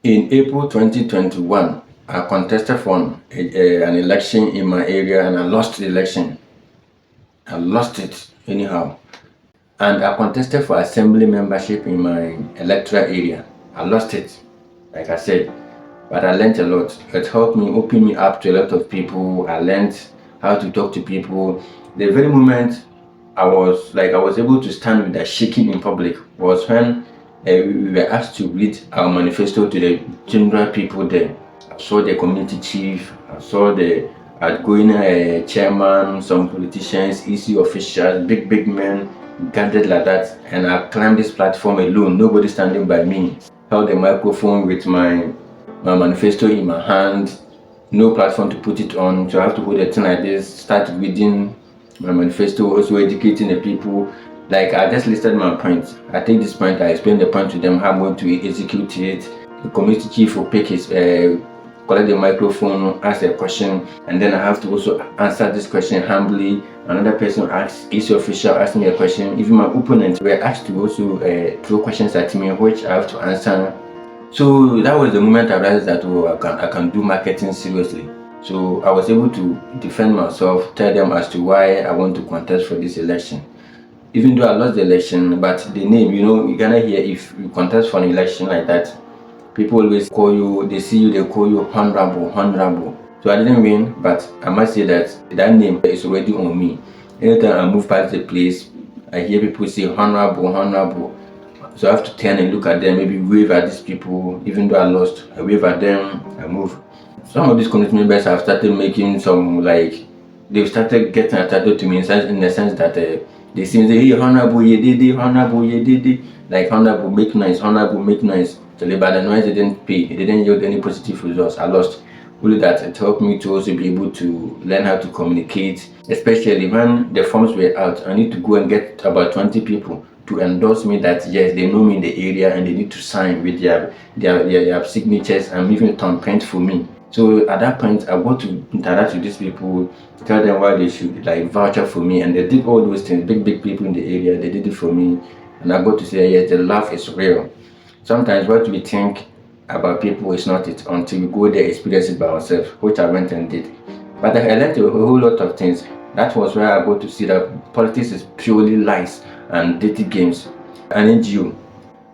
In April 2021, I contested for an election in my area and I lost the election. I lost it anyhow. And I contested for assembly membership in my electoral area. I lost it, like I said. But I learned a lot. It helped me open me up to a lot of people. I learned how to talk to people. The very moment I was able to stand with that shaking in public was when we were asked to read our manifesto to the general people there. I saw the community chief, I saw the outgoing chairman, some politicians, EC officials, big men gathered like that, and I climbed this platform alone, nobody standing by me. Held the microphone with my manifesto in my hand, no platform to put it on, so I have to hold a thing like this, start reading my manifesto, also educating the people. Like I just listed my points. I take this point, I explain the point to them, how I'm going to execute it. The community chief will pick his collect the microphone, ask a question, and then I have to also answer this question humbly. Another person asks, each official asked me a question. Even my opponents were asked to also throw questions at me, which I have to answer. So that was the moment I realized that I can do marketing seriously. So I was able to defend myself, tell them as to why I want to contest for this election. Even though I lost the election, but the name, you Ghana here, if you contest for an election like that, people always call you, they see you, they call you honorable. So I didn't win, but I must say that that name is already on me. Anytime I move past the place, I hear people say honorable. So I have to turn and look at them, maybe wave at these people. Even though I lost, I wave at them, I move. Some of these community members have started making some, like, they've started getting attached to me in the sense that they seem to say, hey, honorable, you did it. Like, honorable, make nice, honorable, make nice. So but the noise didn't pay, it didn't yield any positive results. I lost. Only that it helped me to also be able to learn how to communicate, especially when the forms were out. I need to go and get about 20 people to endorse me that yes, they know me in the area and they need to sign with their signatures and even thumbprint for me. So at that point, I got to interact with these people, tell them why they should like voucher for me, and they did all those things. Big people in the area, they did it for me, and I got to say yes, the love is real. Sometimes what we think about people is not it until we go there, experience it by ourselves, which I went and did. But I learned a whole lot of things. That was where I got to see that politics is purely lies and dirty games. An NGO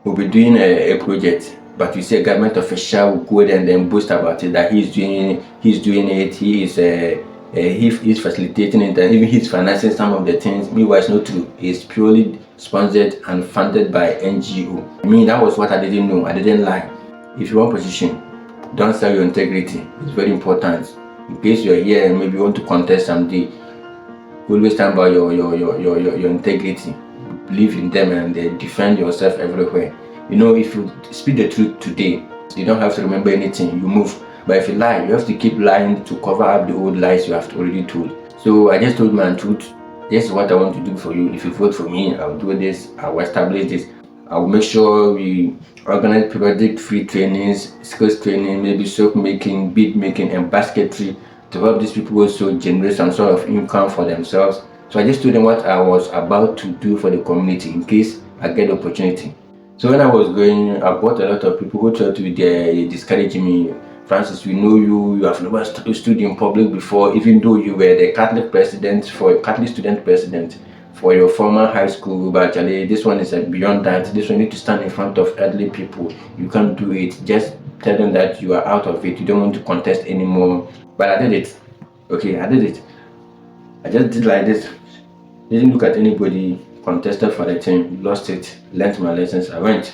will be doing a project, but you see a government official will go there and then boast about it that he's doing it, he's facilitating it, and even he's financing some of the things. Meanwhile, it's not true. It's purely sponsored and funded by NGO. I mean, that was what I didn't know. I didn't lie. If you want position, don't sell your integrity. It's very important. In case you're here and maybe you want to contest someday, always stand by your integrity. Believe in them and defend yourself everywhere. If you speak the truth today, you don't have to remember anything. You move. But if you lie, you have to keep lying to cover up the old lies you have already told. So I just told my truth. This is what I want to do for you. If you vote for me, I'll do this. I'll establish this. I'll make sure we organize periodic free trainings, skills training, maybe soap making, bead making, and basketry to help these people also generate some sort of income for themselves. So I just told them what I was about to do for the community in case I get the opportunity. So when I was going, I bought a lot of people who tried to discourage me. Francis, we know you have never stood in public before, even though you were the Catholic student president for your former high school. But actually, this one is beyond that. This one you need to stand in front of elderly people. You can't do it. Just tell them that you are out of it. You don't want to contest anymore. But I did it. Okay, I did it. I just did like this. Didn't look at anybody, contested for the team, lost it, learned my lessons. I went.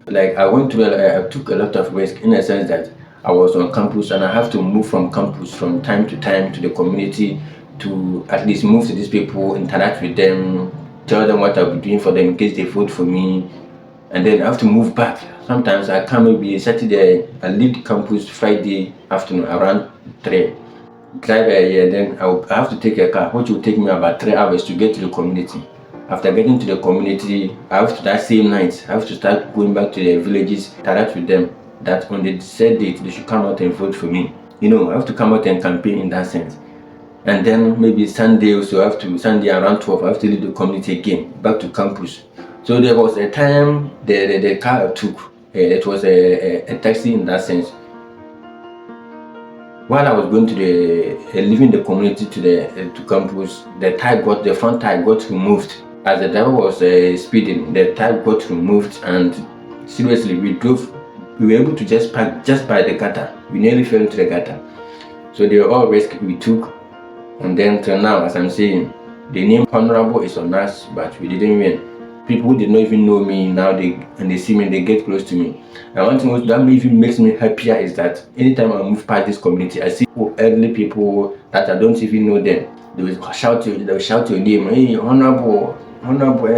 I took a lot of risk in the sense that I was on campus and I have to move from campus from time to time to the community to at least move to these people, interact with them, tell them what I'll be doing for them in case they vote for me. And then I have to move back. Sometimes I come maybe Saturday, I leave the campus Friday afternoon around 3. Drive here, then I have to take a car, which will take me about 3 hours to get to the community. After getting to the community, that same night, I have to start going back to the villages, interact with them, that on the said date, they should come out and vote for me. I have to come out and campaign in that sense. And then maybe Sunday also, Sunday around 12, I have to leave the community again, back to campus. So there was a time the car I took, it was a taxi in that sense. While I was going to leaving the community to to campus, the front tire got removed. As the driver was speeding, the tire got removed, and seriously, we were able to just park just by the gutter. We nearly fell into the gutter. So they were all risks we took, and then till now, as I'm saying, the name Honorable is on us, but we didn't win. People who did not even know me now, they see me, they get close to me. And one thing that even makes me happier is that anytime I move past this community, I see elderly people that I don't even know them. They will shout your name, hey, Honorable, Honorable,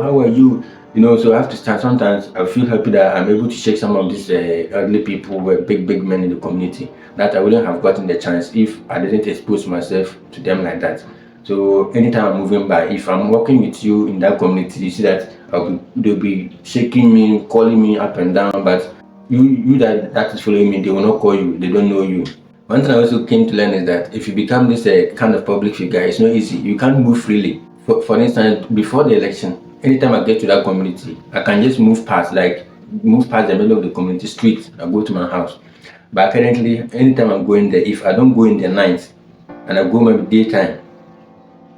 how are you? So I have to start. Sometimes I feel happy that I'm able to shake some of these elderly people, big men in the community, that I wouldn't have gotten the chance if I didn't expose myself to them like that. So anytime I'm moving by, if I'm working with you in that community, you see that they'll be shaking me, calling me up and down, but you that is following me, they will not call you, they don't know you. One thing I also came to learn is that if you become this kind of public figure, it's not easy. You can't move freely. For instance, before the election, anytime I get to that community, I can just move past the middle of the community street and go to my house. But currently, anytime I'm going there, if I don't go in the night and I go maybe daytime,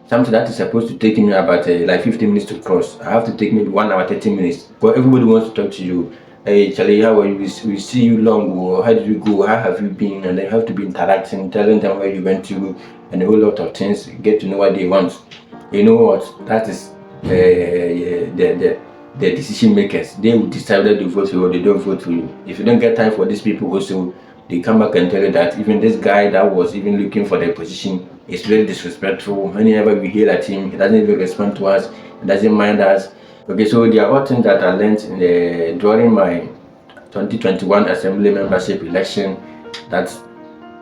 something that is supposed to take me about like 15 minutes to cross, I have to take maybe 1 hour, 30 minutes. But everybody wants to talk to you. Hey, Charlie, how are you? We see you long. Or how did you go? How have you been? And they have to be interacting, telling them where you went to, and a whole lot of things. Get to know what they want. You know what? That is the decision makers. They will decide whether they vote for you or they don't vote for you. If you don't get time for these people, also they come back and tell you that even this guy that was even looking for their position is very disrespectful. Whenever we hear at him, he doesn't even respond to us. He doesn't mind us. Okay, so there are all things that I learned during my 2021 assembly membership election, that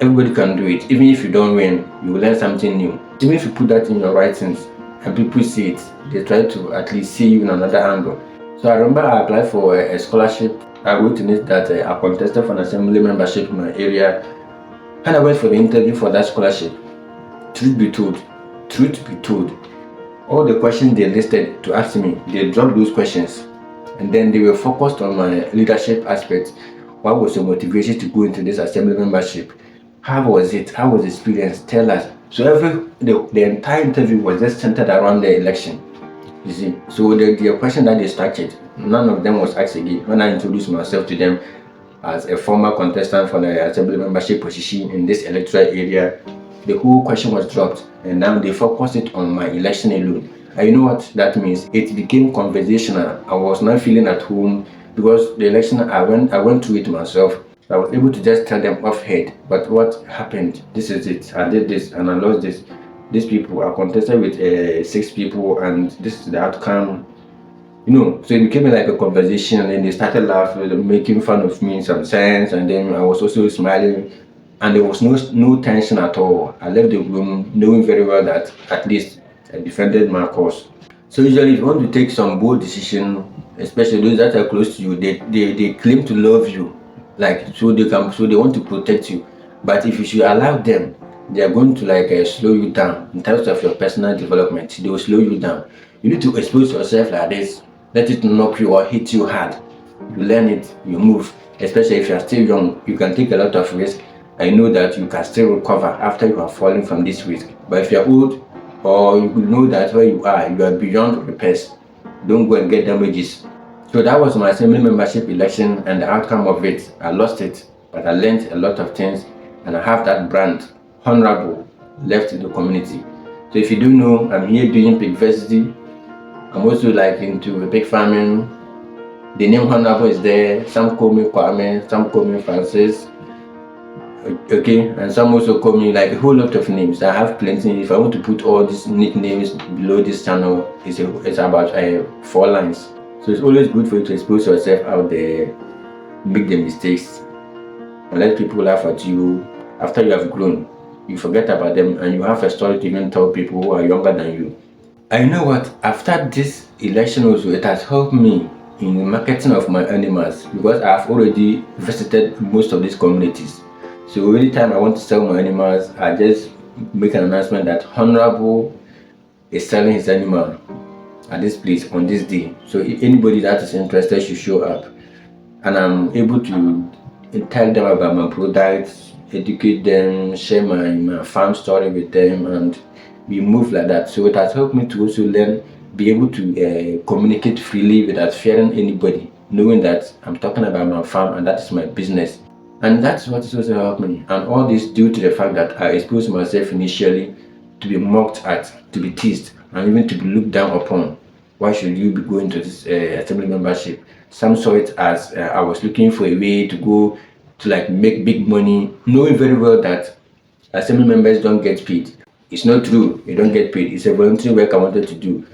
everybody can do it. Even if you don't win, you will learn something new. Even if you put that in your writings and people see it, they try to at least see you in another angle. So I remember I applied for a scholarship. I wrote in it that I contested for an assembly membership in my area, and I went for the interview for that scholarship. Truth be told, all the questions they listed to ask me, they dropped those questions, and then they were focused on my leadership aspect. What was your motivation to go into this assembly membership? How was it? How was the experience? Tell us. So the entire interview was just centered around the election. You see, so the question that they started, none of them was asked again. When I introduced myself to them as a former contestant for the assembly membership position in this electoral area, the whole question was dropped, and now they focused it on my election alone. And you know what that means? It became conversational. I was not feeling at home because the election I went through it myself. I was able to just tell them off head, but what happened? This is it. I did this and I lost this. These people, I contested with 6 people, and this is the outcome. So it became like a conversation, and then they started laughing, making fun of me in some sense, and then I was also smiling, and there was no tension at all. I left the room knowing very well that at least I defended my cause. So usually, if you want to take some bold decision, especially those that are close to you, they claim to love you, so they want to protect you. But if you should allow them, they are going to slow you down in terms of your personal development. They will slow you down. You need to expose yourself like this. Let it knock you or hit you hard. You learn it, you move. Especially if you are still young, you can take a lot of risk. I know that you can still recover after you have fallen from this risk. But if you are old, or you know that where you are beyond repairs, don't go and get damages. So that was my assembly membership election, and the outcome of it. I lost it, but I learned a lot of things, and I have that brand, Honorable, left in the community. So if you do know, I'm here doing pig versity. I'm also into pig farming. The name Honorable is there. Some call me Kwame, some call me Francis. Okay, and some also call me a whole lot of names. I have plenty. If I want to put all these nicknames below this channel, it's about 4 lines. So it's always good for you to expose yourself out there, make the mistakes, and let people laugh at you. After you have grown, you forget about them, and you have a story to even tell people who are younger than you. And you know what? After this election also, it has helped me in the marketing of my animals, because I have already visited most of these communities. So every time I want to sell my animals, I just make an announcement that Honorable is selling his animal. at this place on this day. So if anybody that is interested should show up, and I'm able to tell them about my products, educate them, share my farm story with them, and we move like that. So it has helped me to also learn, be able to communicate freely without fearing anybody, knowing that I'm talking about my farm and that is my business. And that's what is also helped me. And all this due to the fact that I exposed myself initially to be mocked at, to be teased, and even to be looked down upon. Why should you be going to this assembly membership? Some saw it as I was looking for a way to go to like make big money, knowing very well that assembly members don't get paid. It's not true, you don't get paid. It's a voluntary work I wanted to do.